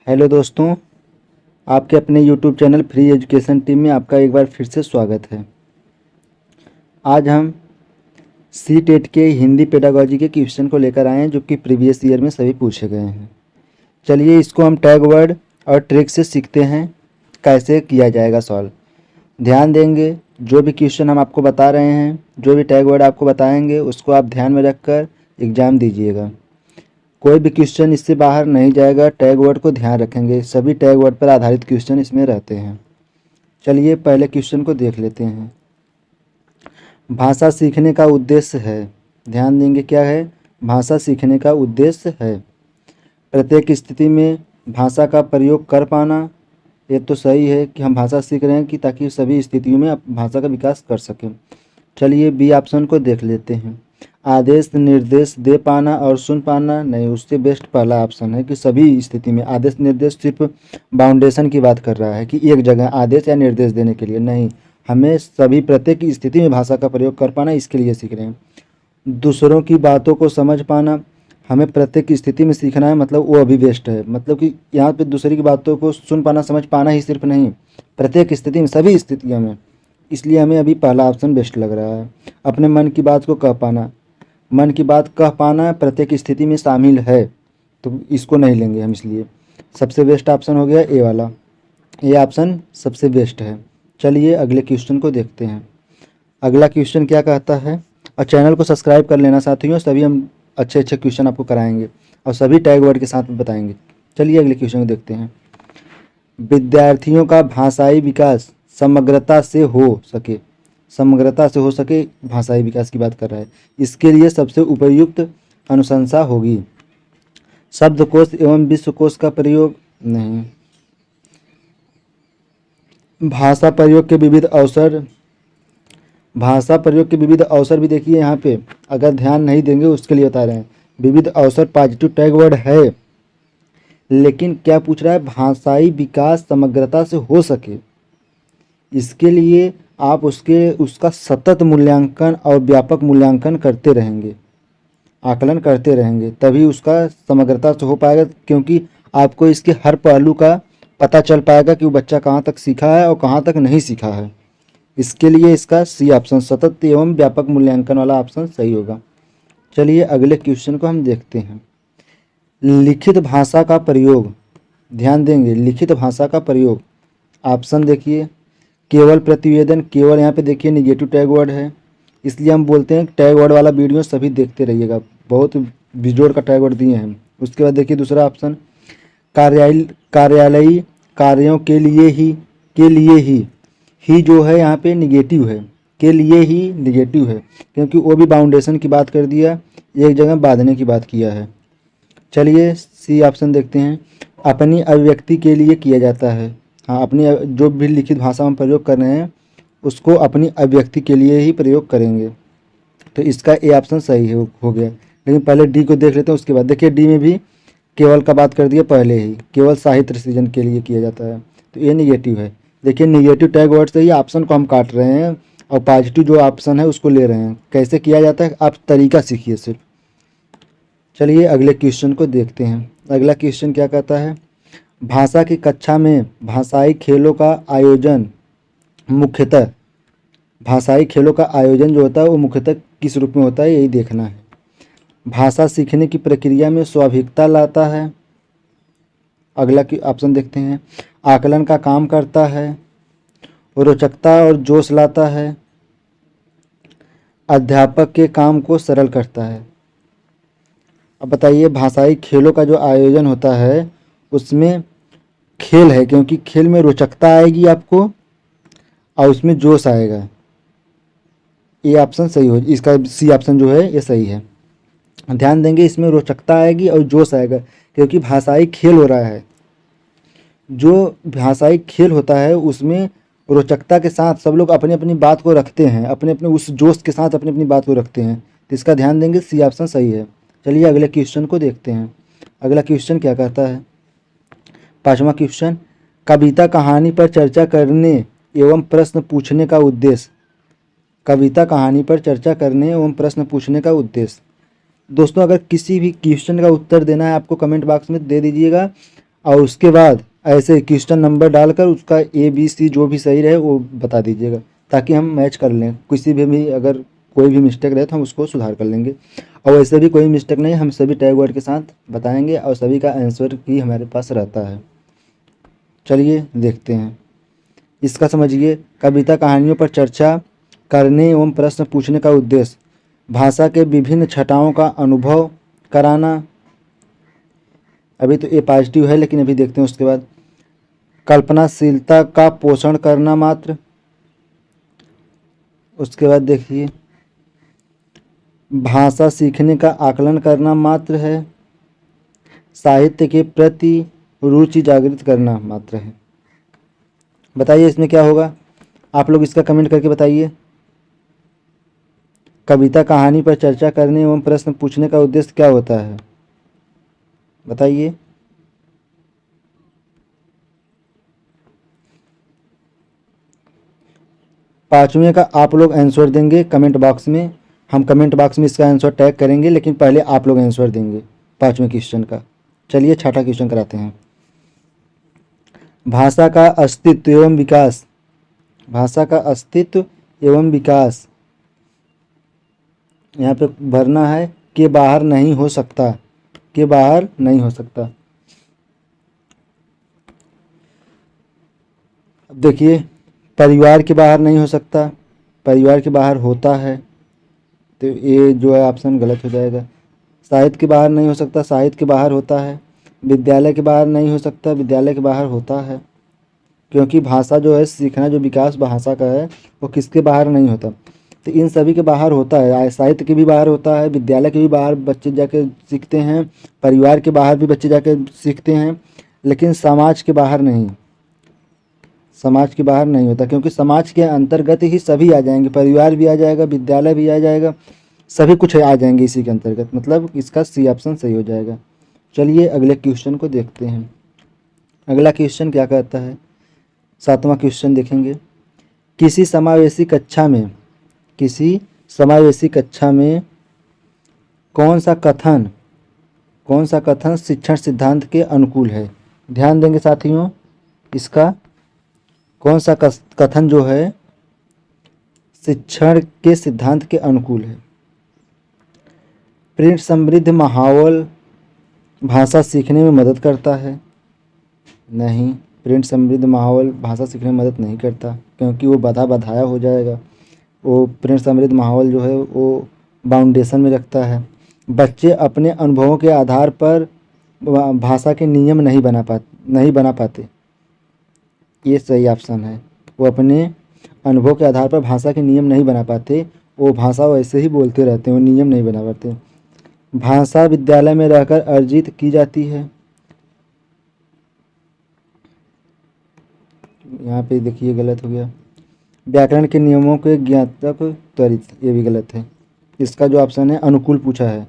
Hello दोस्तों, आपके अपने YouTube channel free education team में आपका एक बार फिर से स्वागत है। आज हम सी टेट के हिंदी पेडागोजी के क्वेश्चन को लेकर आए हैं जो कि प्रीवियस ईयर में सभी पूछे गए हैं। चलिए इसको हम टैग वर्ड और ट्रिक से सीखते हैं कैसे किया जाएगा सॉल्व। ध्यान देंगे, जो भी क्वेश्चन हम आपको बता रहे हैं, जो भी टैग वर्ड आपको बताएंगे उसको आप ध्यान में रखकर एग्ज़ाम दीजिएगा। कोई भी क्वेश्चन इससे बाहर नहीं जाएगा। टैग वर्ड को ध्यान रखेंगे, सभी टैग वर्ड पर आधारित क्वेश्चन इसमें रहते हैं। चलिए पहले क्वेश्चन को देख लेते हैं। भाषा सीखने का उद्देश्य है। ध्यान देंगे क्या है, भाषा सीखने का उद्देश्य है। प्रत्येक स्थिति में भाषा का प्रयोग कर पाना, ये तो सही है कि हम भाषा सीख रहे हैं कि ताकि सभी स्थितियों में भाषा का विकास कर सकें। चलिए बी ऑप्शन को देख लेते हैं। आदेश निर्देश दे पाना और सुन पाना, नहीं, उससे बेस्ट पहला ऑप्शन है कि सभी स्थिति में। आदेश निर्देश सिर्फ बाउंडेशन की बात कर रहा है कि एक जगह आदेश या निर्देश देने के लिए, नहीं, हमें सभी प्रत्येक स्थिति में भाषा का प्रयोग कर पाना, इसके लिए सीख रहे हैं। दूसरों की बातों को समझ पाना, हमें प्रत्येक स्थिति में सीखना है, मतलब वो अभी बेस्ट है। मतलब कि यहाँ पे दूसरे की बातों को सुन पाना समझ पाना ही सिर्फ नहीं, प्रत्येक स्थिति में, सभी स्थितियों में, इसलिए हमें अभी पहला ऑप्शन बेस्ट लग रहा है। अपने मन की बात को कह पाना, मन की बात कह पाना प्रत्येक स्थिति में शामिल है, तो इसको नहीं लेंगे हम, इसलिए सबसे बेस्ट ऑप्शन हो गया ए वाला। ये ऑप्शन सबसे बेस्ट है। चलिए अगले क्वेश्चन को देखते हैं। अगला क्वेश्चन क्या कहता है, और चैनल को सब्सक्राइब कर लेना साथियों, सभी हम अच्छे अच्छे क्वेश्चन आपको कराएंगे और सभी टैग वर्ड के साथ बताएंगे। चलिए अगले क्वेश्चन को देखते हैं। विद्यार्थियों का भाषाई विकास समग्रता से हो सके, समग्रता से हो सके भाषाई विकास की बात कर रहा है। इसके लिए सबसे उपयुक्त अनुशंसा होगी। शब्दकोश एवं विश्वकोश का प्रयोग, नहीं। भाषा प्रयोग के विविध अवसर, भाषा प्रयोग के विविध अवसर भी देखिए यहाँ पे, अगर ध्यान नहीं देंगे उसके लिए बता रहे हैं। विविध अवसर पॉजिटिव टैग वर्ड है, लेकिन क्या पूछ रहा है, भाषाई विकास समग्रता से हो सके। इसके लिए आप उसका सतत मूल्यांकन और व्यापक मूल्यांकन करते रहेंगे, आकलन करते रहेंगे, तभी उसका समग्रता से हो पाएगा। क्योंकि आपको इसके हर पहलू का पता चल पाएगा कि वो बच्चा कहाँ तक सीखा है और कहाँ तक नहीं सीखा है। इसके लिए इसका सी ऑप्शन, सतत एवं व्यापक मूल्यांकन वाला ऑप्शन सही होगा। चलिए अगले क्वेश्चन को हम देखते हैं। लिखित भाषा का प्रयोग, ध्यान देंगे, लिखित भाषा का प्रयोग। ऑप्शन देखिए, केवल प्रतिवेदन, केवल यहाँ पे देखिए निगेटिव टैग वर्ड है, इसलिए हम बोलते हैं टैग वर्ड वाला वीडियो सभी देखते रहिएगा, बहुत बिजोड़ का टैग वर्ड दिए हैं। उसके बाद देखिए दूसरा ऑप्शन, कार्यालयी कार्यों के लिए ही, के लिए ही जो है यहाँ पे निगेटिव है, के लिए ही निगेटिव है, क्योंकि वो भी बाउंडेशन की बात कर दिया, एक जगह बांधने की बात किया है। चलिए सी ऑप्शन देखते हैं। अपनी अभिव्यक्ति के लिए किया जाता है, हाँ, अपनी जो भी लिखित भाषा में प्रयोग कर रहे हैं उसको अपनी अभिव्यक्ति के लिए ही प्रयोग करेंगे, तो इसका ए ऑप्शन सही हो गया। लेकिन पहले डी को देख लेते हैं, उसके बाद देखिए डी में भी केवल का बात कर दिया पहले ही, केवल साहित्य सृजन के लिए किया जाता है, तो ये निगेटिव है। देखिए निगेटिव टैग वर्ड से ही ऑप्शन को हम काट रहे हैं और पॉजिटिव जो ऑप्शन है उसको ले रहे हैं। कैसे किया जाता है आप तरीका सीखिए सिर्फ। चलिए अगले क्वेश्चन को देखते हैं। अगला क्वेश्चन क्या कहता है, भाषा की कक्षा में भाषाई खेलों का आयोजन मुख्यतः, भाषाई खेलों का आयोजन जो होता है वो मुख्यतः किस रूप में होता है, यही देखना है। भाषा सीखने की प्रक्रिया में स्वाभाविकता लाता है। अगला की ऑप्शन देखते हैं। आकलन का काम करता है, रोचकता और जोश लाता है, अध्यापक के काम को सरल करता है। अब बताइए, भाषाई खेलों का जो आयोजन होता है उसमें खेल है, क्योंकि खेल में रोचकता आएगी आपको और उसमें जोश आएगा, ये ऑप्शन सही हो, इसका सी ऑप्शन जो है ये सही है। ध्यान देंगे, इसमें रोचकता आएगी और जोश आएगा, क्योंकि भाषाई खेल हो रहा है। जो भाषाई खेल होता है उसमें रोचकता के साथ सब लोग अपनी अपनी बात को रखते हैं, अपने अपने उस जोश के साथ अपनी अपनी बात को रखते हैं, तो इसका ध्यान देंगे, सी ऑप्शन सही है। चलिए अगले क्वेश्चन को देखते हैं। अगला क्वेश्चन क्या कहता है, पांचवा क्वेश्चन, कविता कहानी पर चर्चा करने एवं प्रश्न पूछने का उद्देश्य। कविता कहानी पर चर्चा करने एवं प्रश्न पूछने का उद्देश्य। दोस्तों अगर किसी भी क्वेश्चन का उत्तर देना है आपको कमेंट बॉक्स में दे दीजिएगा, और उसके बाद ऐसे क्वेश्चन नंबर डालकर उसका ABC जो भी सही रहे वो बता दीजिएगा, ताकि हम मैच कर लें। किसी भी अगर कोई भी मिस्टेक रहे तो हम उसको सुधार कर लेंगे। और वैसे भी कोई मिस्टेक नहीं, हम सभी टैग वर्ड के साथ बताएंगे और सभी का आंसर भी हमारे पास रहता है। चलिए देखते हैं। इसका समझिए, कविता कहानियों पर चर्चा करने एवं प्रश्न पूछने का उद्देश्य भाषा के विभिन्न छटाओं का अनुभव कराना। अभी तो ये पॉजिटिव है, लेकिन अभी देखते हैं उसके बाद। कल्पनाशीलता का पोषण करना मात्र। उसके बाद देखिए, भाषा सीखने का आकलन करना मात्र है। साहित्य के प्रति रुचि जागृत करना मात्र है। बताइए इसमें क्या होगा, आप लोग इसका कमेंट करके बताइए। कविता कहानी पर चर्चा करने एवं प्रश्न पूछने का उद्देश्य क्या होता है, बताइए। पांचवें का आप लोग आंसर देंगे कमेंट बॉक्स में। हम कमेंट बॉक्स में इसका आंसर टैग करेंगे, लेकिन पहले आप लोग आंसर देंगे पांचवें क्वेश्चन का। चलिए छठा क्वेश्चन कराते हैं। भाषा का अस्तित्व एवं विकास। भाषा का अस्तित्व एवं विकास यहाँ पे भरना है के बाहर नहीं हो सकता, के बाहर नहीं हो सकता। अब देखिए, परिवार के बाहर नहीं हो सकता, परिवार के बाहर होता है, तो ये जो है ऑप्शन गलत हो जाएगा। साहित्य के बाहर नहीं हो सकता, साहित्य के बाहर होता है। विद्यालय के बाहर नहीं हो सकता, विद्यालय के बाहर होता है। क्योंकि भाषा जो है सीखना, जो विकास भाषा का है वो किसके बाहर नहीं होता, तो इन सभी के बाहर होता है। साहित्य के भी बाहर होता है, विद्यालय के भी बाहर बच्चे जाके सीखते हैं, परिवार के बाहर भी बच्चे जाके सीखते हैं, लेकिन समाज के बाहर नहीं, समाज के बाहर नहीं होता। क्योंकि समाज के अंतर्गत ही सभी आ जाएंगे, परिवार भी आ जाएगा, विद्यालय भी आ जाएगा, सभी कुछ आ जाएंगे इसी के अंतर्गत। मतलब इसका सी ऑप्शन सही हो जाएगा। चलिए अगले क्वेश्चन को देखते हैं। अगला क्वेश्चन क्या कहता है, सातवां क्वेश्चन देखेंगे। किसी समावेशी कक्षा में, किसी समावेशी कक्षा में कौन सा कथन शिक्षण सिद्धांत के अनुकूल है। ध्यान देंगे साथियों, इसका कौन सा कथन जो है शिक्षण के सिद्धांत के अनुकूल है। प्रिंट समृद्ध माहौल भाषा सीखने में मदद करता है। नहीं, प्रिंट समृद्ध माहौल भाषा सीखने में मदद नहीं करता, क्योंकि वो बधाया हो जाएगा। वो प्रिंट समृद्ध माहौल जो है वो बाउंडेशन में रखता है। बच्चे अपने अनुभवों के आधार पर भाषा के नियम नहीं बना पाते। ये सही ऑप्शन है। वो अपने अनुभव के आधार पर भाषा के नियम नहीं बना पाते, वो भाषा वैसे ही बोलते रहते हैं, वो नियम नहीं बना पाते। भाषा विद्यालय में रहकर अर्जित की जाती है। यहाँ पे देखिए गलत हो गया। व्याकरण के नियमों के ज्ञातक त्वरित, ये भी गलत है। इसका जो ऑप्शन है अनुकूल पूछा है,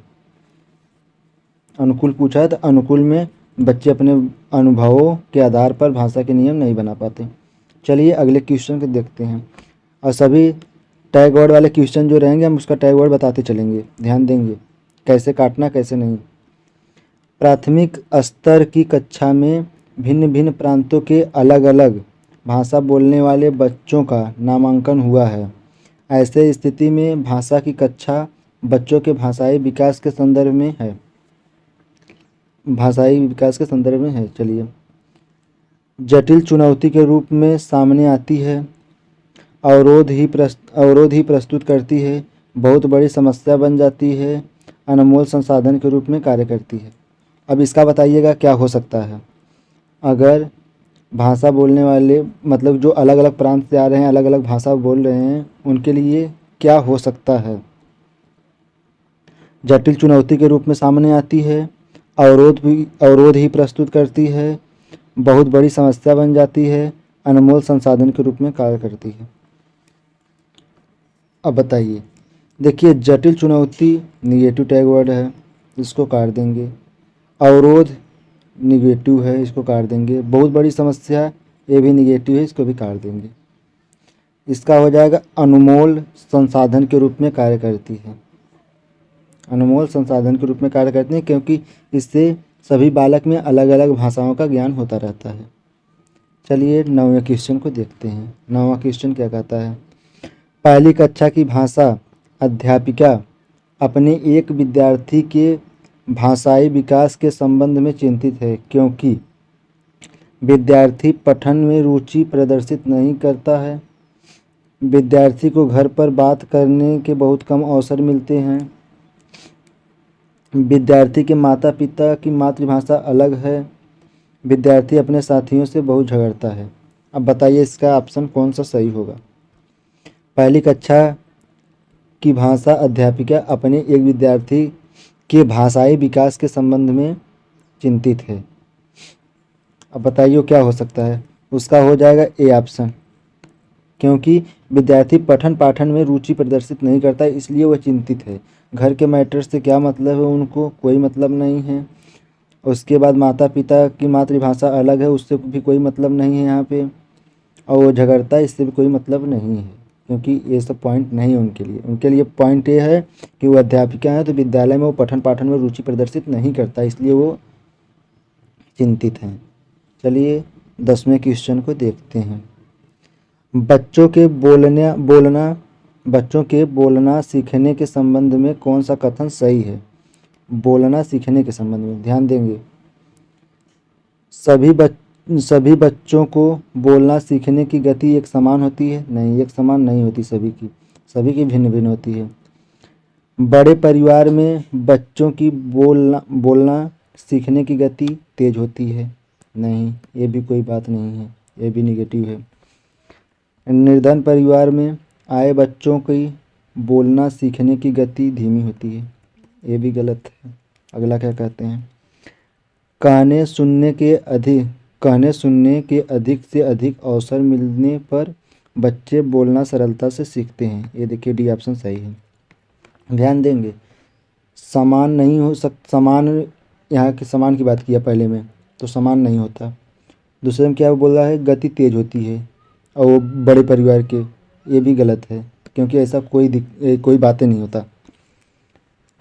अनुकूल पूछा है, तो अनुकूल में बच्चे अपने अनुभवों के आधार पर भाषा के नियम नहीं बना पाते। चलिए अगले क्वेश्चन को देखते हैं, और सभी टैग वर्ड वाले क्वेश्चन जो रहेंगे हम उसका टैग वर्ड बताते चलेंगे। ध्यान देंगे कैसे काटना कैसे नहीं। प्राथमिक स्तर की कक्षा में भिन्न भिन्न प्रांतों के अलग अलग भाषा बोलने वाले बच्चों का नामांकन हुआ है। ऐसे स्थिति में भाषा की कक्षा बच्चों के भाषाई विकास के संदर्भ में है, भाषाई विकास के संदर्भ में है। चलिए, जटिल चुनौती के रूप में सामने आती है, अवरोध ही प्रस्तुत करती है, बहुत बड़ी समस्या बन जाती है, अनमोल संसाधन के रूप में कार्य करती है। अब इसका बताइएगा क्या हो सकता है। अगर भाषा बोलने वाले मतलब जो अलग अलग प्रांत से आ रहे हैं, अलग अलग भाषा बोल रहे हैं, उनके लिए क्या हो सकता है। जटिल चुनौती के रूप में सामने आती है, अवरोध ही प्रस्तुत करती है, बहुत बड़ी समस्या बन जाती है, अनमोल संसाधन के रूप में कार्य करती है। अब बताइए, देखिए जटिल चुनौती निगेटिव टैग वर्ड है, इसको काट देंगे। अवरोध निगेटिव है, इसको काट देंगे। बहुत बड़ी समस्या ये भी निगेटिव है, इसको भी काट देंगे। इसका हो जाएगा अनमोल संसाधन के रूप में कार्य करती है, अनमोल संसाधन के रूप में कार्य करती है, क्योंकि इससे सभी बालक में अलग अलग भाषाओं का ज्ञान होता रहता है। चलिए 9वें क्वेश्चन को देखते हैं। 9वां क्वेश्चन क्या कहता है? पहली कक्षा की भाषा अध्यापिका अपने एक विद्यार्थी के भाषाई विकास के संबंध में चिंतित है क्योंकि विद्यार्थी पठन में रुचि प्रदर्शित नहीं करता है। विद्यार्थी को घर पर बात करने के बहुत कम अवसर मिलते हैं। विद्यार्थी के माता पिता की मातृभाषा अलग है। विद्यार्थी अपने साथियों से बहुत झगड़ता है। अब बताइए इसका ऑप्शन कौन सा सही होगा? पहली कक्षा की भाषा अध्यापिका अपने एक विद्यार्थी के भाषाई विकास के संबंध में चिंतित है। अब बताइए क्या हो सकता है? उसका हो जाएगा ए ऑप्शन, क्योंकि विद्यार्थी पठन पाठन में रुचि प्रदर्शित नहीं करता इसलिए वह चिंतित है। घर के मैटर से क्या मतलब है, उनको कोई मतलब नहीं है। उसके बाद माता पिता की मातृभाषा अलग है, उससे भी कोई मतलब नहीं है यहाँ पे। और वो झगड़ता है, इससे भी कोई मतलब नहीं है, क्योंकि ये सब पॉइंट नहीं है उनके लिए। उनके लिए पॉइंट ये है कि वो अध्यापिका है तो विद्यालय में वो पठन पाठन में रुचि प्रदर्शित नहीं करता, इसलिए वो चिंतित हैं। चलिए 10वें क्वेश्चन को देखते हैं। बच्चों के बोलना सीखने के संबंध में कौन सा कथन सही है? बोलना सीखने के संबंध में ध्यान देंगे। सभी बच्चों को बोलना सीखने की गति एक समान होती है? नहीं, एक समान नहीं होती, सभी की भिन्न भिन्न होती है। बड़े परिवार में बच्चों की बोलना सीखने की गति तेज होती है? नहीं, ये भी कोई बात नहीं है, ये भी निगेटिव है। निर्धन परिवार में आए बच्चों की बोलना सीखने की गति धीमी होती है? ये भी गलत है। अगला क्या कहते हैं? कहने सुनने के अधिक से अधिक अवसर मिलने पर बच्चे बोलना सरलता से सीखते हैं। ये देखिए डी ऑप्शन सही है। ध्यान देंगे, समान नहीं हो समान, यहाँ के समान की बात किया पहले में, तो समान नहीं होता। दूसरे में क्या बोल रहा है? गति तेज होती है, और वो बड़े परिवार के, ये भी गलत है, क्योंकि ऐसा कोई बातें नहीं होता।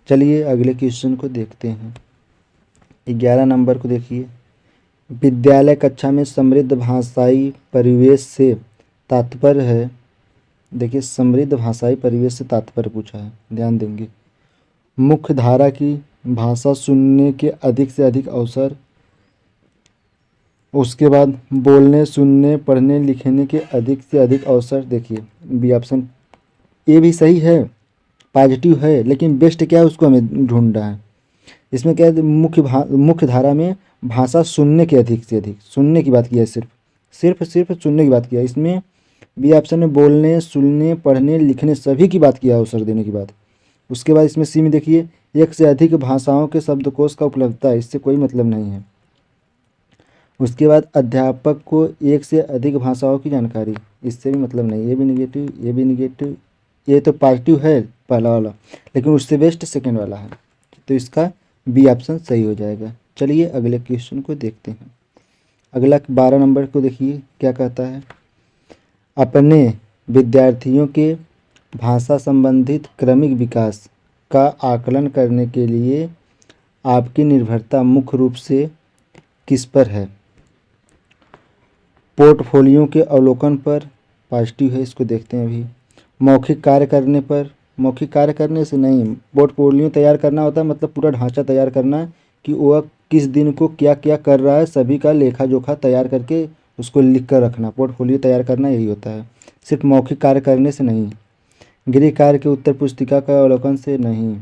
चलिए अगले क्वेश्चन को देखते हैं। 11 नंबर को देखिए। विद्यालय कक्षा में समृद्ध भाषाई परिवेश से तात्पर्य है। देखिए समृद्ध भाषाई परिवेश से तात्पर्य पूछा है, ध्यान देंगे। मुख्य धारा की भाषा सुनने के अधिक से अधिक अवसर, उसके बाद बोलने सुनने पढ़ने लिखने के अधिक से अधिक अवसर। देखिए बी ऑप्शन ये भी सही है, पॉजिटिव है, लेकिन बेस्ट क्या है उसको हमें ढूंढना है। इसमें क्या है? मुख्य धारा में भाषा सुनने के अधिक से अधिक, सुनने की बात किया है, सिर्फ सुनने की बात किया है। इसमें बी ऑप्शन में बोलने सुनने पढ़ने लिखने सभी की बात किया अवसर देने की बात। उसके बाद इसमें सी में देखिए एक से अधिक भाषाओं के शब्दकोश का उपलब्धता, इससे कोई मतलब नहीं है। उसके बाद अध्यापक को एक से अधिक भाषाओं की जानकारी, इससे भी मतलब नहीं, ये भी निगेटिव। ये तो पॉजिटिव है पहला वाला, लेकिन उससे बेस्ट सेकंड वाला है, तो इसका बी ऑप्शन सही हो जाएगा। चलिए अगले क्वेश्चन को देखते हैं। अगला 12 नंबर को देखिए क्या कहता है। अपने विद्यार्थियों के भाषा संबंधित क्रमिक विकास का आकलन करने के लिए आपकी निर्भरता मुख्य रूप से किस पर है? पोर्टफोलियो के अवलोकन पर, पॉजिटिव है, इसको देखते हैं अभी। मौखिक कार्य करने पर, मौखिक कार्य करने से नहीं, पोर्टफोलियो तैयार करना होता है मतलब पूरा ढांचा तैयार करना है कि वह किस दिन को क्या क्या कर रहा है, सभी का लेखा जोखा तैयार करके उसको लिख कर रखना। पोर्टफोलियो तैयार करना यही होता है, सिर्फ मौखिक कार्य करने से नहीं। गृह कार्य के उत्तर पुस्तिका का अवलोकन से नहीं,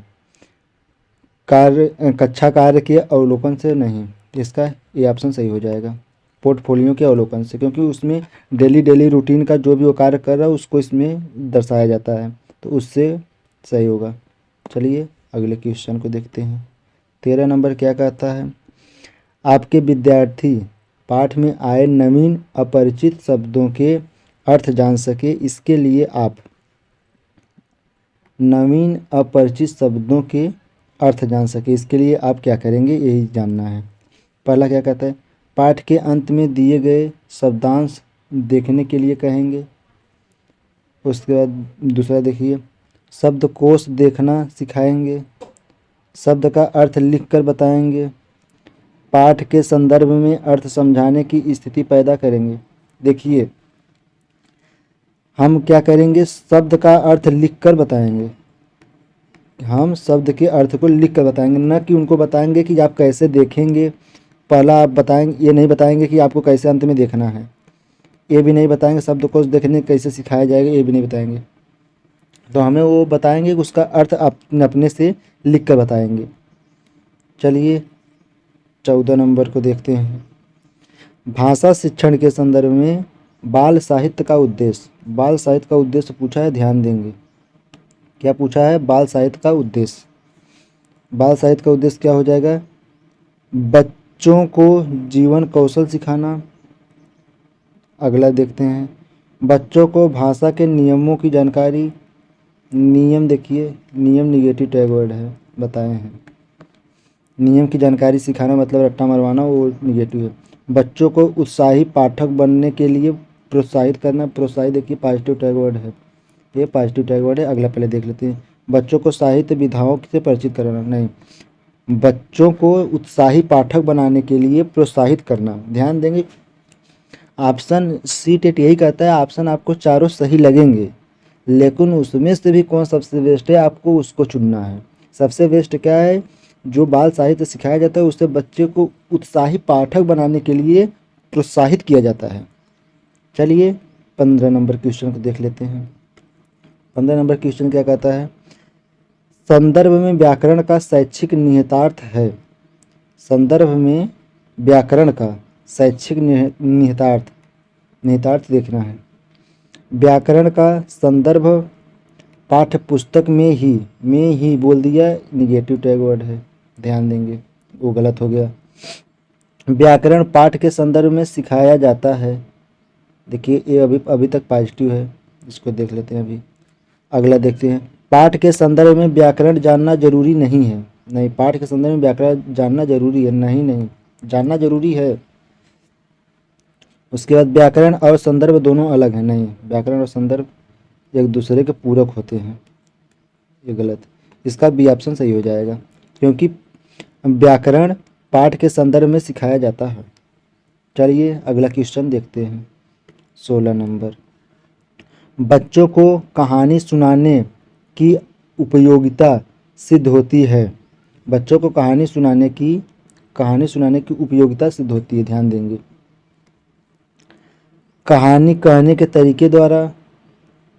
कक्षा कार्य के अवलोकन से नहीं। इसका ये ऑप्शन सही हो जाएगा, पोर्टफोलियो के अवलोकन से, क्योंकि उसमें डेली रूटीन का जो भी वो कार्य कर रहा है उसको इसमें दर्शाया जाता है, तो उससे सही होगा। चलिए अगले क्वेश्चन को देखते हैं। 13 नंबर क्या कहता है? आपके विद्यार्थी पाठ में आए नवीन अपरिचित शब्दों के अर्थ जान सके, इसके लिए आप नवीन अपरिचित शब्दों के अर्थ जान सके, इसके लिए आप क्या करेंगे, यही जानना है। पहला क्या कहता है? पाठ के अंत में दिए गए शब्दांश देखने के लिए कहेंगे। उसके बाद दूसरा देखिए, शब्दकोश देखना सिखाएंगे। शब्द का अर्थ लिखकर बताएंगे। पाठ के संदर्भ में अर्थ समझाने की स्थिति पैदा करेंगे। देखिए, हम क्या करेंगे, शब्द का अर्थ लिखकर बताएंगे। हम शब्द के अर्थ को लिखकर बताएंगे, न कि उनको बताएंगे कि आप कैसे देखेंगे। पहला आप बताएंगे, ये नहीं बताएंगे कि आपको कैसे अंत में देखना है, ये भी नहीं बताएंगे। शब्द को देखने कैसे सिखाया जाएगा, ये भी नहीं बताएंगे। तो हमें वो बताएंगे कि उसका अर्थ अपने से लिख कर बताएंगे। चलिए 14 नंबर को देखते हैं। भाषा शिक्षण के संदर्भ में बाल साहित्य का उद्देश्य। बाल साहित्य का उद्देश्य पूछा है, ध्यान देंगे। क्या पूछा है? बाल साहित्य का उद्देश्य। बाल साहित्य का उद्देश्य क्या हो जाएगा? बच्चों को जीवन कौशल सिखाना। अगला देखते हैं, बच्चों को भाषा के नियमों की जानकारी। नियम देखिए, नियम निगेटिव टैग वर्ड है, बताए हैं। नियम की जानकारी सिखाना मतलब रट्टा मरवाना, वो निगेटिव है। बच्चों को उत्साही पाठक बनने के लिए प्रोत्साहित करना। प्रोत्साहित देखिए पॉजिटिव टैग वर्ड है, ये पॉजिटिव टैग वर्ड है। अगला पहले देख लेते हैं। बच्चों को साहित्य विधाओं से परिचित कराना, नहीं, बच्चों को उत्साही पाठक बनाने के लिए प्रोत्साहित करना। ध्यान देंगे, ऑप्शन सी टेट यही कहता है, ऑप्शन आपको चारों सही लगेंगे, लेकिन उसमें से भी कौन सबसे बेस्ट है आपको उसको चुनना है। सबसे बेस्ट क्या है? जो बाल साहित्य सिखाया जाता है उससे बच्चे को उत्साही पाठक बनाने के लिए प्रोत्साहित किया जाता है। चलिए 15 नंबर क्वेश्चन को देख लेते हैं। 15 नंबर क्वेश्चन क्या कहता है? संदर्भ में व्याकरण का शैक्षिक निहितार्थ है। संदर्भ में व्याकरण का शैक्षिक निहितार्थ देखना है। व्याकरण का संदर्भ पाठ्य पुस्तक में ही बोल दिया, निगेटिव टैग वर्ड है, ध्यान देंगे, वो गलत हो गया। व्याकरण पाठ के संदर्भ में सिखाया जाता है। देखिए ये अभी तक पॉजिटिव है, इसको देख लेते हैं अभी। अगला देखते हैं, पाठ के संदर्भ में व्याकरण जानना जरूरी नहीं है। नहीं, पाठ के संदर्भ में व्याकरण जानना जरूरी है, नहीं, जानना जरूरी है। उसके बाद व्याकरण और संदर्भ दोनों अलग हैं, नहीं, व्याकरण और संदर्भ एक दूसरे के पूरक होते हैं, ये गलत। इसका बी ऑप्शन सही हो जाएगा, क्योंकि व्याकरण पाठ के संदर्भ में सिखाया जाता है। चलिए अगला क्वेश्चन देखते हैं, 16 नंबर। बच्चों को कहानी सुनाने की उपयोगिता सिद्ध होती है। बच्चों को कहानी सुनाने की उपयोगिता सिद्ध होती है, ध्यान देंगे। कहानी कहने के तरीके द्वारा।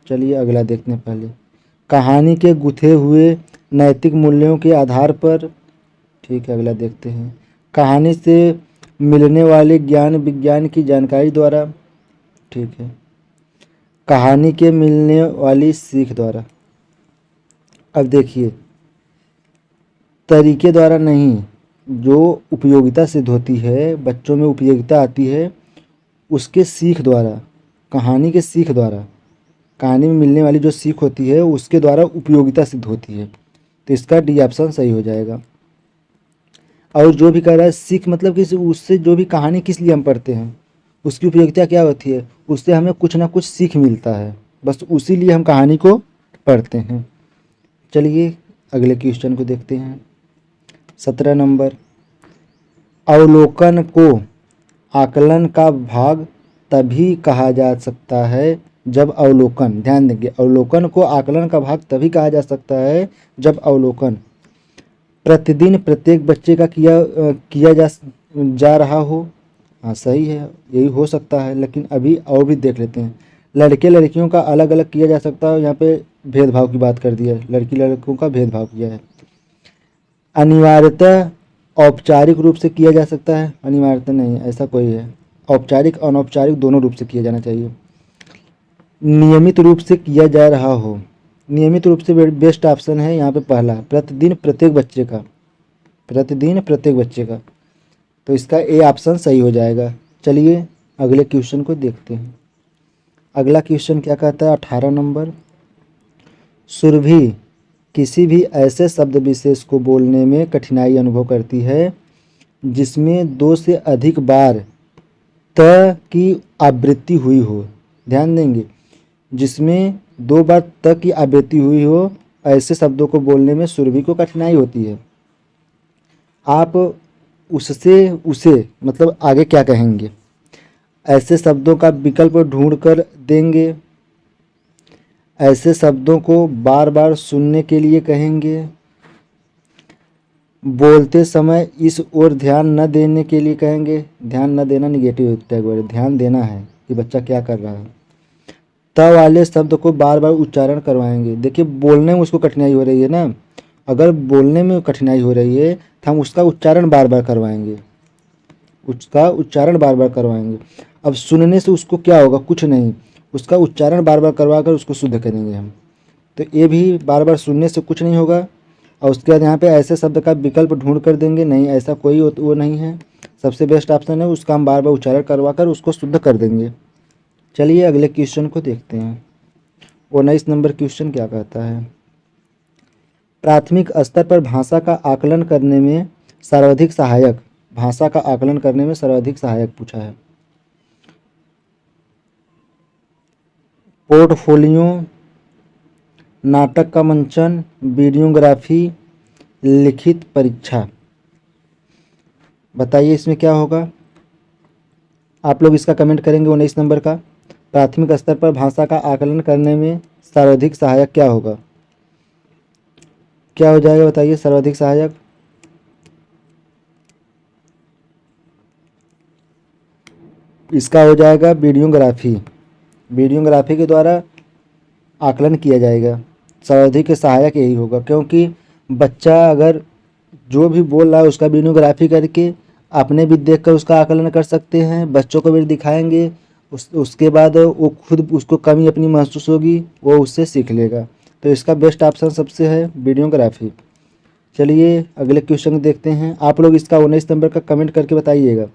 चलिए अगला देखते हैं पहले। कहानी के गुथे हुए नैतिक मूल्यों के आधार पर। ठीक है, अगला देखते हैं। कहानी से मिलने वाले ज्ञान विज्ञान की जानकारी द्वारा। ठीक है, कहानी के मिलने वाली सीख द्वारा। अब देखिए, तरीके द्वारा नहीं, जो उपयोगिता सिद्ध होती है, बच्चों में उपयोगिता आती है, उसके सीख द्वारा, कहानी के सीख द्वारा, कहानी में मिलने वाली जो सीख होती है उसके द्वारा उपयोगिता सिद्ध होती है। तो इसका डी ऑप्शन सही हो जाएगा। और जो भी कह रहा है सीख मतलब कि उससे जो भी कहानी किस लिए हम पढ़ते हैं, उसकी उपयोगिता क्या होती है, उससे हमें कुछ ना कुछ सीख मिलता है, बस उसी लिए हम कहानी को पढ़ते हैं। चलिए अगले क्वेश्चन को देखते हैं, 17 नंबर। अवलोकन को आकलन का भाग तभी कहा जा सकता है जब अवलोकन, ध्यान देंगे, अवलोकन को आकलन का भाग तभी कहा जा सकता है जब अवलोकन प्रतिदिन प्रत्येक बच्चे का किया जा रहा हो। हाँ सही है, यही हो सकता है, लेकिन अभी और भी देख लेते हैं। लड़के लड़कियों का अलग अलग किया जा सकता है, यहाँ पे भेदभाव की बात कर दी है, लड़की लड़कों का भेदभाव किया है। अनिवार्यतः औपचारिक रूप से किया जा सकता है, अनिवार्यतः नहीं, ऐसा कोई है, औपचारिक अनौपचारिक दोनों रूप से किया जाना चाहिए। नियमित रूप से किया जा रहा हो, नियमित रूप से बेस्ट ऑप्शन है यहाँ पे पहला, प्रतिदिन प्रत्येक बच्चे का, प्रतिदिन प्रत्येक बच्चे का, तो इसका ए ऑप्शन सही हो जाएगा। चलिए अगले क्वेश्चन को देखते हैं। अगला क्वेश्चन क्या कहता है, 18 नंबर। सुरभि किसी भी ऐसे शब्द विशेष को बोलने में कठिनाई अनुभव करती है जिसमें 2 से अधिक बार त की आवृत्ति हुई हो। ध्यान देंगे, जिसमें 2 बार त की आवृत्ति हुई हो, ऐसे शब्दों को बोलने में सुरभि को कठिनाई होती है। आप उससे उसे मतलब आगे क्या कहेंगे। ऐसे शब्दों का विकल्प ढूंढ कर देंगे। ऐसे शब्दों को बार बार सुनने के लिए कहेंगे। बोलते समय इस ओर ध्यान न देने के लिए कहेंगे। ध्यान न देना निगेटिव टैग वर्ड, ध्यान देना है कि बच्चा क्या कर रहा है। त वाले शब्द को बार बार उच्चारण करवाएंगे। देखिए बोलने में उसको कठिनाई हो रही है ना, अगर बोलने में कठिनाई हो रही है तो हम उसका उच्चारण बार बार करवाएंगे, उसका उच्चारण बार बार करवाएंगे। अब सुनने से उसको क्या होगा, कुछ नहीं, उसका उच्चारण बार बार करवा कर उसको शुद्ध करेंगे हम। तो ये भी बार बार सुनने से कुछ नहीं होगा। और उसके बाद यहाँ पे ऐसे शब्द का विकल्प ढूंढ कर देंगे। नहीं, ऐसा कोई वो नहीं है। सबसे बेस्ट ऑप्शन है उसका हम बार बार उच्चारण करवा कर उसको शुद्ध कर देंगे। चलिए अगले क्वेश्चन को देखते हैं। 19 नंबर क्वेश्चन क्या कहता है। प्राथमिक स्तर पर भाषा का आकलन करने में सर्वाधिक सहायक, भाषा का आकलन करने में सर्वाधिक सहायक पूछा है। पोर्टफोलियो, नाटक का मंचन, वीडियोग्राफी, लिखित परीक्षा। बताइए इसमें क्या होगा। आप लोग इसका कमेंट करेंगे 19 नंबर का। प्राथमिक स्तर पर भाषा का आकलन करने में सर्वाधिक सहायक क्या होगा, क्या हो जाएगा बताइए सर्वाधिक सहायक। इसका हो जाएगा वीडियोग्राफी। वीडियोग्राफी के द्वारा आकलन किया जाएगा। सर्वाधिक सहायक यही होगा, क्योंकि बच्चा अगर जो भी बोल रहा है उसका वीडियोग्राफी करके अपने भी देखकर उसका आकलन कर सकते हैं, बच्चों को भी दिखाएंगे। उसके बाद वो खुद उसको कमी अपनी महसूस होगी, वो उससे सीख लेगा। तो इसका बेस्ट ऑप्शन सबसे है वीडियोग्राफी। चलिए अगले क्वेश्चन देखते हैं। आप लोग इसका 19 नंबर का कमेंट करके बताइएगा।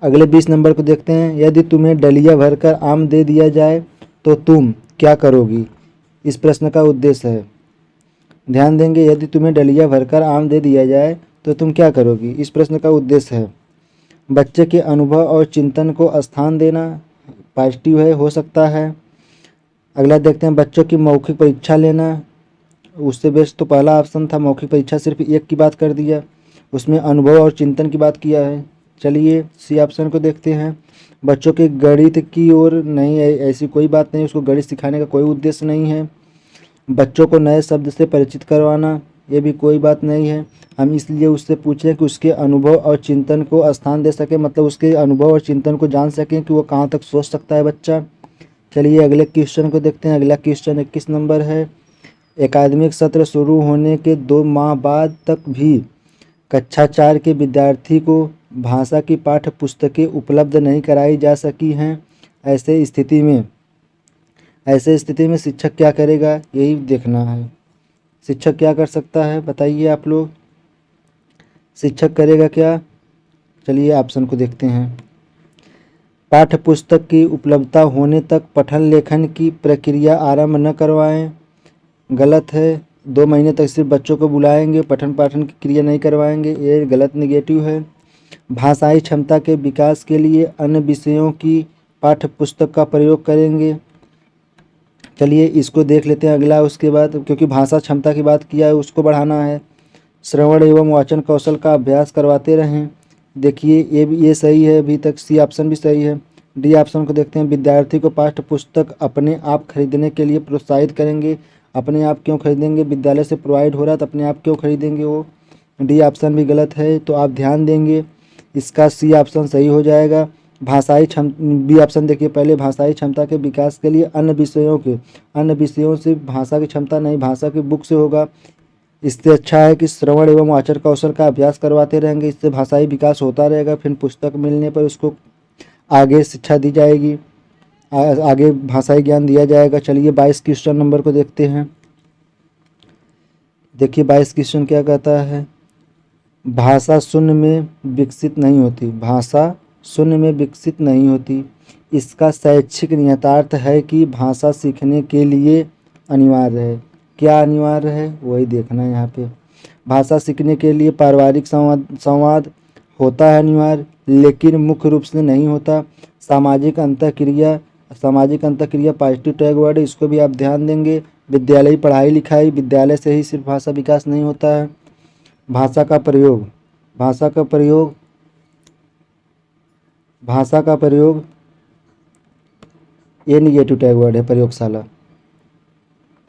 अगले 20 नंबर को देखते हैं। यदि तुम्हें डलिया भरकर आम दे दिया जाए तो तुम क्या करोगी, इस प्रश्न का उद्देश्य है। ध्यान देंगे, यदि तुम्हें डलिया भरकर आम दे दिया जाए तो तुम क्या करोगी, इस प्रश्न का उद्देश्य है बच्चे के अनुभव और चिंतन को स्थान देना। पॉजिटिव है, हो सकता है। अगला देखते हैं, बच्चों की मौखिक परीक्षा लेना। उससे बेस्ट तो पहला ऑप्शन था, मौखिक परीक्षा सिर्फ एक की बात कर दिया, उसमें अनुभव और चिंतन की बात किया है। चलिए सी ऑप्शन को देखते हैं। बच्चों के गणित की ओर नहीं, ऐसी कोई बात नहीं, उसको गणित सिखाने का कोई उद्देश्य नहीं है। बच्चों को नए शब्द से परिचित करवाना, ये भी कोई बात नहीं है। हम इसलिए उससे पूछें कि उसके अनुभव और चिंतन को स्थान दे सके, मतलब उसके अनुभव और चिंतन को जान सकें कि वो कहाँ तक सोच सकता है बच्चा। चलिए अगले क्वेश्चन को देखते हैं। अगला क्वेश्चन 21 नंबर है। एकाडमिक सत्र शुरू होने के 2 माह बाद तक भी कक्षा 4 के विद्यार्थी को भाषा की पाठ्य पुस्तकें उपलब्ध नहीं कराई जा सकी हैं। ऐसे स्थिति में शिक्षक क्या करेगा, यही देखना है। शिक्षक क्या कर सकता है बताइए आप लोग, शिक्षक करेगा क्या। चलिए ऑप्शन को देखते हैं। पाठ्य पुस्तक की उपलब्धता होने तक पठन लेखन की प्रक्रिया आरंभ न करवाएं, गलत है। 2 महीने तक सिर्फ बच्चों को बुलाएंगे, पठन पाठन की क्रिया नहीं करवाएंगे, ये गलत निगेटिव है। भाषाई क्षमता के विकास के लिए अन्य विषयों की पाठ्य पुस्तक का प्रयोग करेंगे। चलिए इसको देख लेते हैं अगला। उसके बाद क्योंकि भाषा क्षमता की बात किया है, उसको बढ़ाना है। श्रवण एवं वाचन कौशल का अभ्यास करवाते रहें। देखिए ये सही है, अभी तक सी ऑप्शन भी सही है। डी ऑप्शन को देखते हैं। विद्यार्थी को पाठ्य पुस्तक अपने आप खरीदने के लिए प्रोत्साहित करेंगे। अपने आप क्यों खरीदेंगे, विद्यालय से प्रोवाइड हो रहा है तो अपने आप क्यों खरीदेंगे वो। डी ऑप्शन भी गलत है, तो आप ध्यान देंगे। इसका सी ऑप्शन सही हो जाएगा। भाषाई बी ऑप्शन देखिए पहले, भाषाई क्षमता के विकास के लिए अन्य विषयों से भाषा की क्षमता नहीं, भाषा की बुक से होगा। इससे अच्छा है कि श्रवण एवं वाचन कौशल का अभ्यास करवाते रहेंगे, इससे भाषाई विकास होता रहेगा। फिर पुस्तक मिलने पर उसको आगे शिक्षा दी जाएगी, आगे भाषाई ज्ञान दिया जाएगा। चलिए 22 क्वेश्चन नंबर को देखते हैं। देखिए 22 क्वेश्चन क्या कहता है। भाषा शून्य में विकसित नहीं होती, भाषा शून्य में विकसित नहीं होती। इसका शैक्षिक नियतार्थ है कि भाषा सीखने के लिए अनिवार्य है। क्या अनिवार्य है वही देखना है यहाँ पे। भाषा सीखने के लिए पारिवारिक संवाद होता है अनिवार्य, लेकिन मुख्य रूप से नहीं होता। सामाजिक अंतःक्रिया पॉजिटिव टैग वर्ड, इसको भी आप ध्यान देंगे। विद्यालयी पढ़ाई लिखाई, विद्यालय से ही सिर्फ भाषा विकास नहीं होता है। भाषा का प्रयोग, भाषा का प्रयोग, भाषा का प्रयोग, ये निगेटिव टैग वर्ड है, प्रयोगशाला।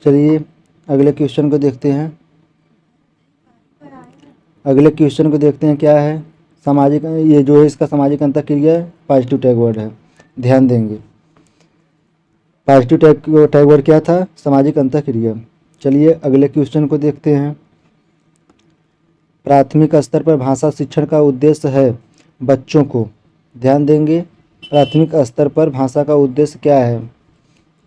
चलिए अगले क्वेश्चन को देखते हैं। अगले क्वेश्चन को देखते हैं क्या है। सामाजिक, ये जो है इसका सामाजिक अंतःक्रिया पॉजिटिव टैग वर्ड है, ध्यान देंगे। पॉजिटिव टैग वर्ड क्या था? सामाजिक अंतःक्रिया। चलिए अगले क्वेश्चन को देखते हैं। प्राथमिक स्तर पर भाषा शिक्षण का उद्देश्य है बच्चों को, ध्यान देंगे। प्राथमिक स्तर पर भाषा का उद्देश्य क्या है,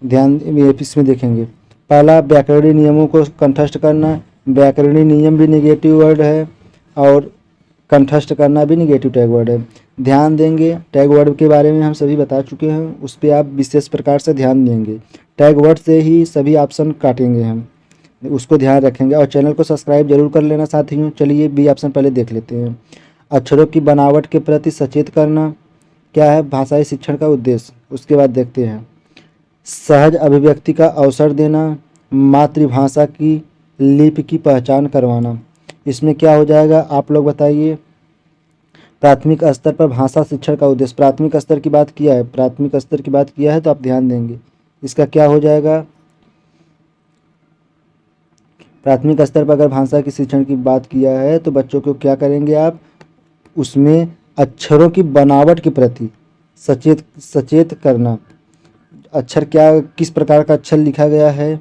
ध्यान इसमें देखेंगे। पहला, व्याकरणीय नियमों को कंठस्थ करना। व्याकरणीय नियम भी निगेटिव वर्ड है और कंठस्थ करना भी निगेटिव टैग वर्ड है, ध्यान देंगे। टैग वर्ड के बारे में हम सभी बता चुके हैं, उस पर आप विशेष प्रकार से ध्यान देंगे। टैग वर्ड से ही सभी ऑप्शन काटेंगे हम, उसको ध्यान रखेंगे। और चैनल को सब्सक्राइब जरूर कर लेना साथियों। चलिए बी ऑप्शन पहले देख लेते हैं। अक्षरों की बनावट के प्रति सचेत करना क्या है भाषाई शिक्षण का उद्देश्य, उसके बाद देखते हैं। सहज अभिव्यक्ति का अवसर देना, मातृभाषा की लिपि की पहचान करवाना। इसमें क्या हो जाएगा आप लोग बताइए। प्राथमिक स्तर पर भाषा शिक्षण का उद्देश्य, प्राथमिक स्तर की बात किया है, प्राथमिक स्तर की बात किया है तो आप ध्यान देंगे। इसका क्या हो जाएगा? प्राथमिक स्तर पर अगर भाषा की शिक्षण की बात किया है तो बच्चों को क्या करेंगे आप, उसमें अक्षरों की बनावट के प्रति सचेत करना। अक्षर क्या, किस प्रकार का अक्षर लिखा गया है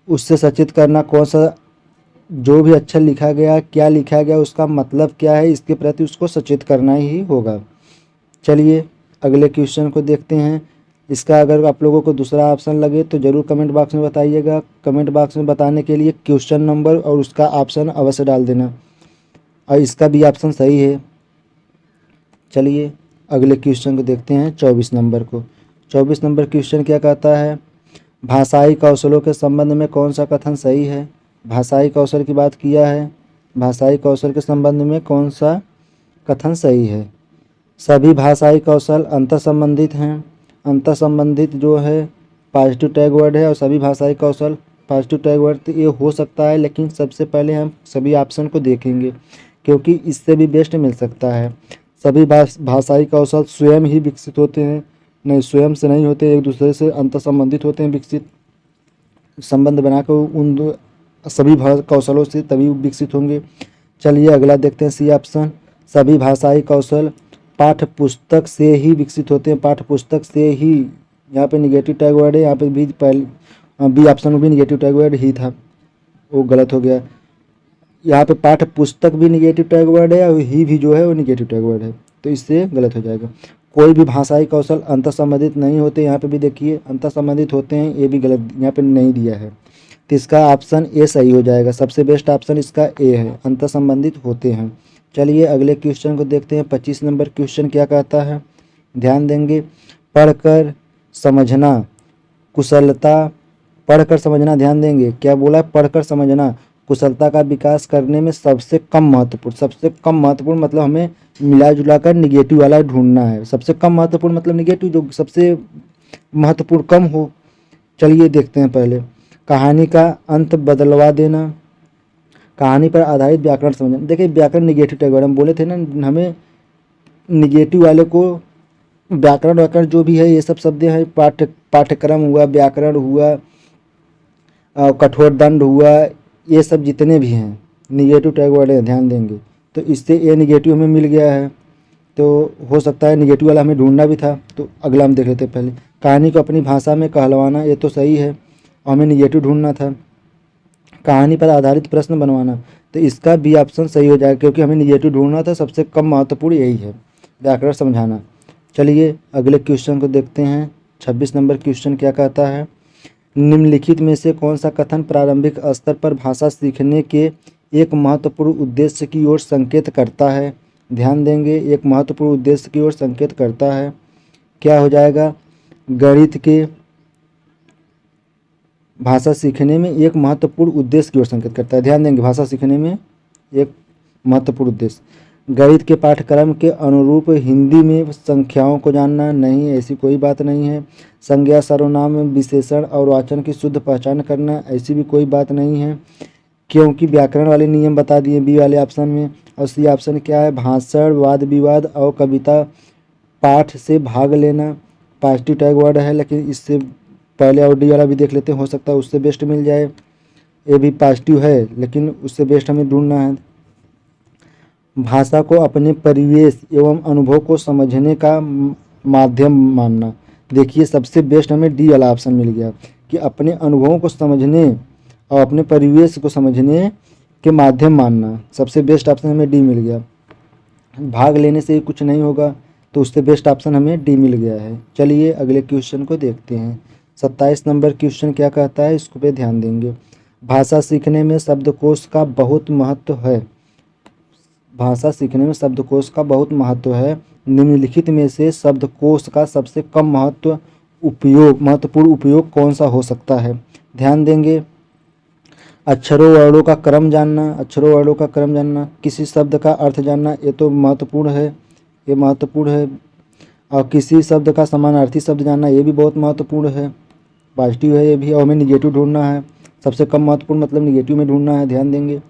उससे सचेत करना। कौन सा, जो भी अक्षर लिखा गया, क्या लिखा गया, उसका मतलब क्या है, इसके प्रति उसको सचेत करना ही होगा। चलिए अगले क्वेश्चन को देखते हैं। इसका अगर आप लोगों को दूसरा ऑप्शन लगे तो ज़रूर कमेंट बॉक्स में बताइएगा। कमेंट बॉक्स में बताने के लिए क्वेश्चन नंबर और उसका ऑप्शन अवश्य डाल देना, और इसका भी ऑप्शन सही है। चलिए अगले क्वेश्चन को देखते हैं, 24 नंबर को। 24 नंबर क्वेश्चन क्या कहता है? भाषाई कौशलों के संबंध में कौन सा कथन सही है? भाषाई कौशल की बात किया है, भाषाई कौशल के संबंध में कौन सा कथन सही है? सभी भाषाई कौशल अंतर संबंधित हैं। अंतर संबंधित जो है पॉजिटिव टैग वर्ड है, और सभी भाषाई कौशल पॉजिटिव टैग वर्ड तो ये हो सकता है, लेकिन सबसे पहले हम सभी ऑप्शन को देखेंगे क्योंकि इससे भी बेस्ट मिल सकता है। सभी भाषाई कौशल स्वयं ही विकसित होते हैं, नहीं स्वयं से नहीं होते, एक दूसरे से अंतर संबंधित होते हैं, विकसित संबंध बनाकर उन सभी कौशलों से तभी विकसित होंगे। चलिए अगला देखते हैं, सी ऑप्शन। सभी भाषाई कौशल पाठ्य पुस्तक से ही विकसित होते हैं, पाठ्य पुस्तक से ही, यहाँ पे निगेटिव टैग वर्ड है, यहाँ पे भी पहले बी ऑप्शन में भी निगेटिव टैग वर्ड ही था, वो गलत हो गया। यहाँ पे पाठ्य पुस्तक भी निगेटिव टैग वर्ड है और ही भी जो है वो निगेटिव टैग वर्ड है, तो इससे गलत हो जाएगा। कोई भी भाषाई कौशल अंतर संबंधित नहीं होते, यहाँ पे भी देखिए अंतर संबंधित होते हैं, ये भी गलत यहाँ पे नहीं दिया है, तो इसका ऑप्शन ए सही हो जाएगा। सबसे बेस्ट ऑप्शन इसका ए है, अंतर संबंधित होते हैं। चलिए अगले क्वेश्चन को देखते हैं। 25 नंबर क्वेश्चन क्या कहता है, ध्यान देंगे। पढ़कर समझना कुशलता, पढ़कर समझना, ध्यान देंगे क्या बोला है, पढ़कर समझना कुशलता का विकास करने में सबसे कम महत्वपूर्ण, सबसे कम महत्वपूर्ण मतलब हमें मिला जुला कर निगेटिव वाला ढूंढना है। सबसे कम महत्वपूर्ण मतलब निगेटिव, जो सबसे महत्वपूर्ण कम हो। चलिए देखते हैं पहले। कहानी का अंत बदलवा देना, कहानी पर आधारित व्याकरण समझना। देखिए व्याकरण निगेटिव टैग वर्ड, हम बोले थे ना हमें निगेटिव वाले को व्याकरण जो भी है ये सब शब्द हैं, पाठ्यक्रम हुआ, व्याकरण हुआ, कठोर दंड हुआ, ये सब जितने भी हैं निगेटिव टैग वर्ड है, ध्यान देंगे। तो इससे ए निगेटिव हमें मिल गया है, तो हो सकता है निगेटिव वाला हमें ढूंढना भी था, तो अगला हम देख लेते हैं। पहले कहानी को अपनी भाषा में कहलवाना, ये तो सही है, हमें निगेटिव ढूंढना था। कहानी पर आधारित प्रश्न बनवाना, तो इसका बी ऑप्शन सही हो जाएगा क्योंकि हमें निगेटिव ढूंढना था, सबसे कम महत्वपूर्ण यही है, व्याकरण समझाना। चलिए अगले क्वेश्चन को देखते हैं। 26 नंबर क्वेश्चन क्या कहता है, निम्नलिखित में से कौन सा कथन प्रारंभिक स्तर पर भाषा सीखने के एक महत्वपूर्ण उद्देश्य की ओर संकेत करता है? ध्यान देंगे, एक महत्वपूर्ण उद्देश्य की ओर संकेत करता है। क्या हो जाएगा, गणित के भाषा सीखने में एक महत्वपूर्ण उद्देश्य की ओर संकेत करता है। ध्यान देंगे, भाषा सीखने में एक महत्वपूर्ण उद्देश्य। गणित के पाठ्यक्रम के अनुरूप हिंदी में संख्याओं को जानना, नहीं ऐसी कोई बात नहीं है। संज्ञा सर्वनाम विशेषण और वाचन की शुद्ध पहचान करना, ऐसी भी कोई बात नहीं है। क्योंकि व्याकरण वाले नियम बता दिए बी वाले ऑप्शन में। और सी ऑप्शन क्या है, भाषण, वाद विवाद और कविता पाठ से भाग लेना। पॉजिटिव टैग वर्ड है, लेकिन इससे पहले और डी वाला भी देख लेते हैं, हो सकता है उससे बेस्ट मिल जाए। ये भी पॉजिटिव है, लेकिन उससे बेस्ट हमें ढूंढना है। भाषा को अपने परिवेश एवं अनुभव को समझने का माध्यम मानना। देखिए सबसे बेस्ट हमें डी वाला ऑप्शन मिल गया कि अपने अनुभवों को समझने और अपने परिवेश को समझने के माध्यम मानना। सबसे बेस्ट ऑप्शन हमें डी मिल गया। भाग लेने से कुछ नहीं होगा, तो उससे बेस्ट ऑप्शन हमें डी मिल गया है। चलिए अगले क्वेश्चन को देखते हैं। 27 नंबर क्वेश्चन क्या कहता है, इसको पे ध्यान देंगे। भाषा सीखने में शब्दकोश का बहुत महत्व है। भाषा सीखने में शब्दकोश का बहुत महत्व है। निम्नलिखित में से शब्दकोश का सबसे कम महत्वपूर्ण उपयोग कौन सा हो सकता है। ध्यान देंगे। अक्षरों वर्णों का क्रम जानना, अक्षरों वर्णों का क्रम जानना, किसी शब्द का अर्थ जानना, ये तो महत्वपूर्ण है, ये महत्वपूर्ण है। और किसी शब्द का समानार्थी शब्द जानना, ये भी बहुत महत्वपूर्ण है, पॉजिटिव है ये भी। और हमें निगेटिव ढूंढना है, सबसे कम महत्वपूर्ण मतलब निगेटिव में ढूंढना है, ध्यान देंगे।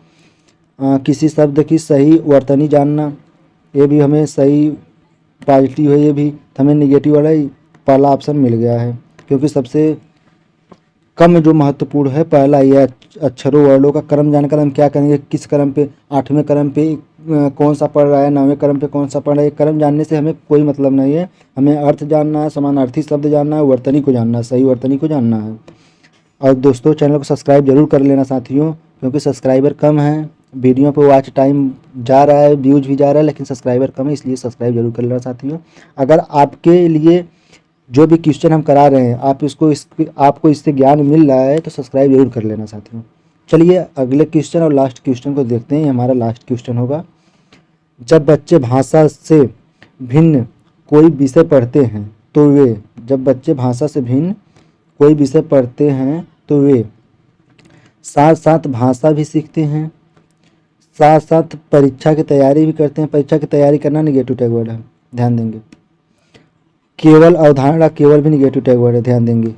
किसी शब्द की सही वर्तनी जानना, ये भी हमें सही पॉजिटिव है ये भी। तो हमें निगेटिव वाला ही पहला ऑप्शन मिल गया है, क्योंकि सबसे कम जो महत्वपूर्ण है पहला ये अक्षरों वर्णों का क्रम जानकर हम क्या करेंगे, किस क्रम पे, 8वें क्रम पे कौन सा पढ़ रहा है, 9वें क्रम पे कौन सा पढ़ रहा है। क्रम जानने से हमें कोई मतलब नहीं है, हमें अर्थ जानना है, समानार्थी शब्द जानना है, वर्तनी को जानना है, सही वर्तनी को जानना है। और दोस्तों चैनल को सब्सक्राइब जरूर कर लेना साथियों, क्योंकि सब्सक्राइबर कम हैं, वीडियो पे वॉच टाइम जा रहा है, व्यूज भी जा रहा है, लेकिन सब्सक्राइबर कम है, इसलिए सब्सक्राइब जरूर कर लेना साथियों। अगर आपके लिए जो भी क्वेश्चन हम करा रहे हैं आपको इससे ज्ञान मिल रहा है तो सब्सक्राइब जरूर कर लेना साथियों। चलिए अगले क्वेश्चन और लास्ट क्वेश्चन को देखते हैं। ये हमारा लास्ट क्वेश्चन होगा। जब बच्चे भाषा से भिन्न कोई विषय पढ़ते हैं तो वे जब बच्चे भाषा से भिन्न कोई विषय पढ़ते हैं तो वे साथ साथ भाषा भी सीखते हैं, साथ साथ परीक्षा की तैयारी भी करते हैं। परीक्षा की तैयारी करना निगेटिव टैग वर्ड है, ध्यान देंगे। केवल अवधारणा, केवल भी निगेटिव टैग वर्ड है, ध्यान देंगे।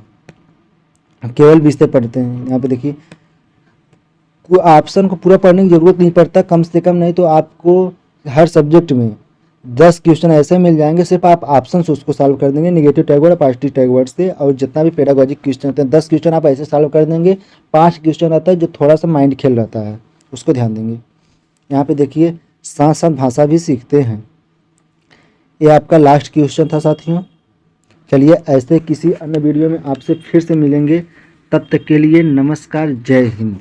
केवल विषय पढ़ते हैं, यहाँ पे देखिए कोई ऑप्शन को पूरा पढ़ने की जरूरत नहीं पड़ता, कम से कम नहीं तो आपको हर सब्जेक्ट में 10 क्वेश्चन ऐसे मिल जाएंगे, सिर्फ आप ऑप्शन से उसको सॉल्व कर देंगे निगेटिव टैग वर्ड और पॉजिटिव टैग वर्ड से। और जितना भी पेडागॉजिक क्वेश्चन होते हैं 10 क्वेश्चन आप ऐसे सॉल्व कर देंगे। 5 क्वेश्चन आता है जो थोड़ा सा माइंड खेल रहता है, उसको ध्यान देंगे। यहाँ पे देखिए साथ साथ भाषा भी सीखते हैं, ये आपका लास्ट क्वेश्चन था साथियों। चलिए ऐसे किसी अन्य वीडियो में आपसे फिर से मिलेंगे, तब तक के लिए नमस्कार, जय हिंद।